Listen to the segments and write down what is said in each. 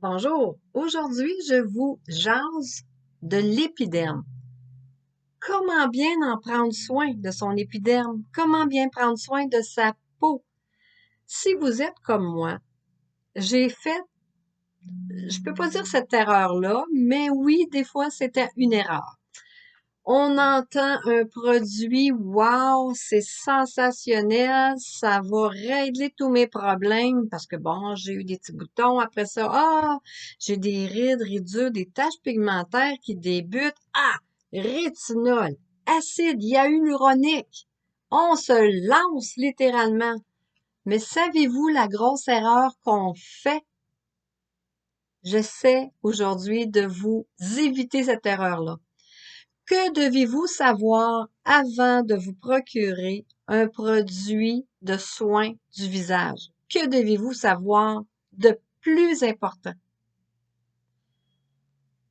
Bonjour, aujourd'hui je vous jase de l'épiderme. Comment bien en prendre soin de son épiderme? Comment bien prendre soin de sa peau? Si vous êtes comme moi, j'ai fait, je peux pas dire cette erreur-là, mais oui, des fois c'était une erreur. On entend un produit, wow, c'est sensationnel, ça va régler tous mes problèmes parce que bon, j'ai eu des petits boutons après ça. Ah, j'ai des rides, ridures, des taches pigmentaires qui débutent. Ah, rétinol, acide hyaluronique. On se lance littéralement. Mais savez-vous la grosse erreur qu'on fait? J'essaie aujourd'hui de vous éviter cette erreur-là. Que deviez-vous savoir avant de vous procurer un produit de soin du visage? Que deviez-vous savoir de plus important?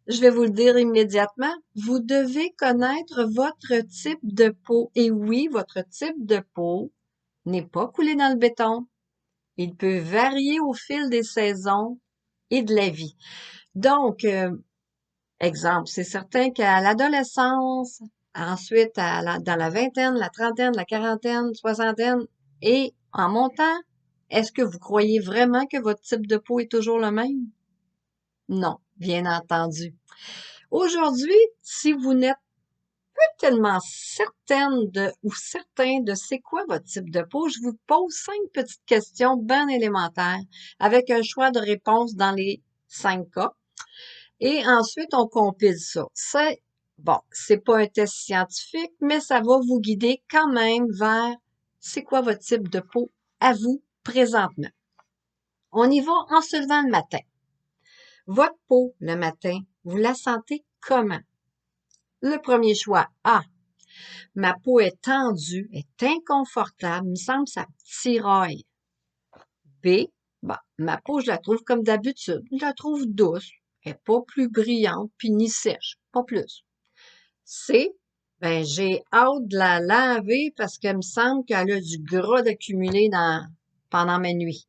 Je vais vous le dire immédiatement. Vous devez connaître votre type de peau. Et oui, votre type de peau n'est pas coulé dans le béton. Il peut varier au fil des saisons et de la vie. Donc, exemple, c'est certain qu'à l'adolescence, ensuite dans la vingtaine, la trentaine, la quarantaine, soixantaine, et en montant, est-ce que vous croyez vraiment que votre type de peau est toujours le même? Non, bien entendu. Aujourd'hui, si vous n'êtes pas tellement certaine de ou certain de c'est quoi votre type de peau, je vous pose 5 petites questions bien élémentaires avec un choix de réponse dans les 5 cas. Et ensuite, on compile ça. Bon, c'est pas un test scientifique, mais ça va vous guider quand même vers c'est quoi votre type de peau à vous présentement. On y va en se levant le matin. Votre peau, le matin, vous la sentez comment? Le premier choix, A. Ma peau est tendue, est inconfortable, il me semble que ça tiraille. B. Bah, ma peau, je la trouve comme d'habitude. Je la trouve douce. Elle n'est pas plus brillante, puis ni sèche. Pas plus. C. Ben, j'ai hâte de la laver parce qu'elle me semble qu'elle a du gras d'accumuler pendant mes nuits.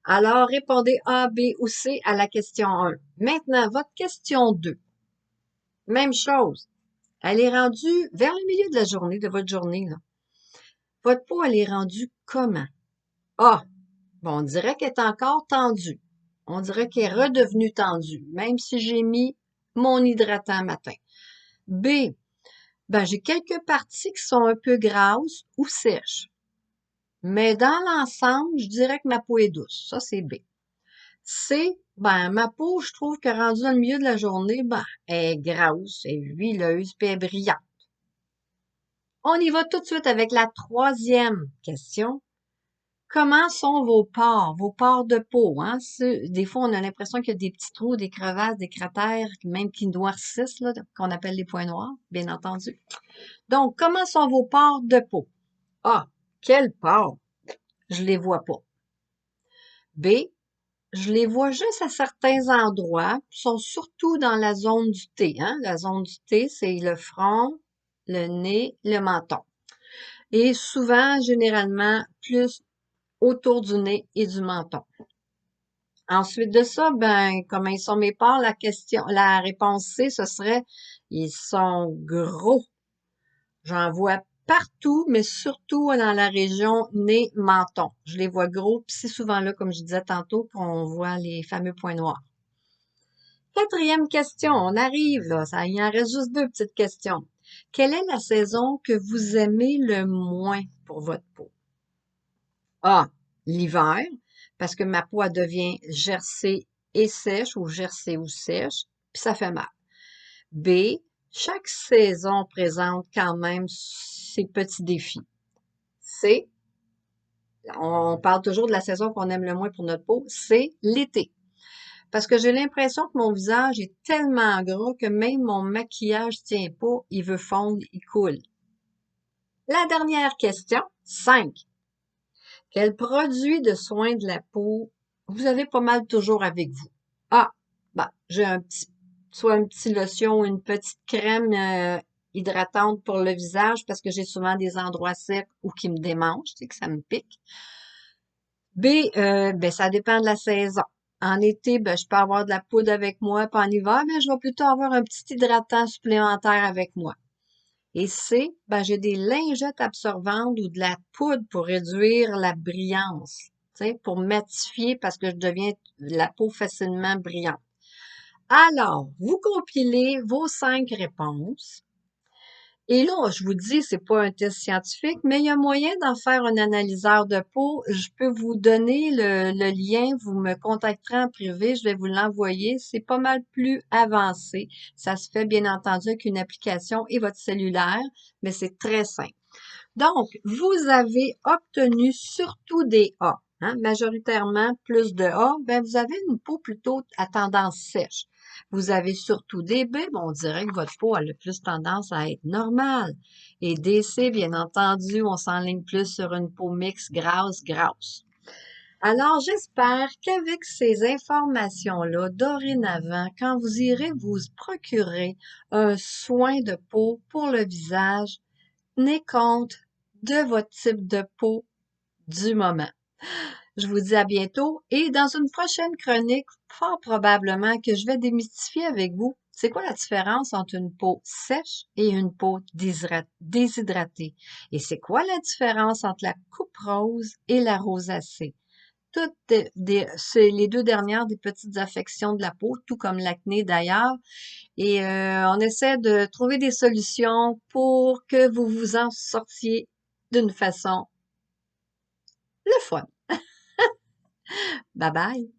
Alors, répondez A, B ou C à la question 1. Maintenant, votre question 2. Même chose. Elle est rendue vers le milieu de la journée, de votre journée, là. Votre peau, elle est rendue comment? A. Bon, on dirait qu'elle est encore tendue. On dirait qu'elle est redevenue tendue, même si j'ai mis mon hydratant matin. B. Ben, j'ai quelques parties qui sont un peu grasses ou sèches. Mais dans l'ensemble, je dirais que ma peau est douce. Ça, c'est B. C. Ben, ma peau, je trouve que rendue dans le milieu de la journée, ben, elle est grasse, elle est huileuse, puis elle est brillante. On y va tout de suite avec la troisième question. Comment sont vos pores de peau, hein? Des fois, on a l'impression qu'il y a des petits trous, des crevasses, des cratères, même qui noircissent, là, qu'on appelle les points noirs, bien entendu. Donc, comment sont vos pores de peau? A. Quels pores? Je les vois pas. B. Je les vois juste à certains endroits, ils sont surtout dans la zone du T, hein? La zone du T, c'est le front, le nez, le menton. Et souvent, généralement, plus autour du nez et du menton. Ensuite de ça, ben, comment ils sont mes pores? La réponse C, ce serait, ils sont gros. J'en vois partout, mais surtout dans la région nez-menton. Je les vois gros, puis c'est souvent là, comme je disais tantôt, qu'on voit les fameux points noirs. Quatrième question, on arrive là, il en reste juste 2 petites questions. Quelle est la saison que vous aimez le moins pour votre peau? A, l'hiver, parce que ma peau elle devient gercée et sèche ou gercée ou sèche, puis ça fait mal. B, chaque saison présente quand même ses petits défis. C, on parle toujours de la saison qu'on aime le moins pour notre peau, c'est l'été. Parce que j'ai l'impression que mon visage est tellement gras que même mon maquillage tient pas, il veut fondre, il coule. La dernière question, 5. Quel produit de soin de la peau vous avez pas mal toujours avec vous? Ah, bah, j'ai soit un petit lotion ou une petite crème hydratante pour le visage parce que j'ai souvent des endroits secs ou qui me démangent, tu sais, que ça me pique. B, ben, ça dépend de la saison. En été, ben, je peux avoir de la poudre avec moi, puis en hiver, ben, je vais plutôt avoir un petit hydratant supplémentaire avec moi. Et C, ben, j'ai des lingettes absorbantes ou de la poudre pour réduire la brillance, tu sais, pour matifier parce que je deviens la peau facilement brillante. Alors, vous compilez vos 5 réponses. Et là, je vous dis, c'est pas un test scientifique, mais il y a moyen d'en faire un analyseur de peau. Je peux vous donner le lien, vous me contacterez en privé, je vais vous l'envoyer. C'est pas mal plus avancé. Ça se fait bien entendu avec une application et votre cellulaire, mais c'est très simple. Donc, vous avez obtenu surtout des A, hein, majoritairement plus de A, ben vous avez une peau plutôt à tendance sèche. Vous avez surtout des B, ben on dirait que votre peau a le plus tendance à être normale. Et des C, bien entendu, on s'enligne plus sur une peau mixte grasse. Alors, j'espère qu'avec ces informations-là, dorénavant, quand vous irez vous procurer un soin de peau pour le visage, tenez compte de votre type de peau du moment. Je vous dis à bientôt et dans une prochaine chronique, fort probablement que je vais démystifier avec vous, c'est quoi la différence entre une peau sèche et une peau déshydratée? Et c'est quoi la différence entre la coupe rose et la rosacée? C'est les deux dernières des petites affections de la peau, tout comme l'acné d'ailleurs. Et on essaie de trouver des solutions pour que vous vous en sortiez d'une façon le fun. Bye bye!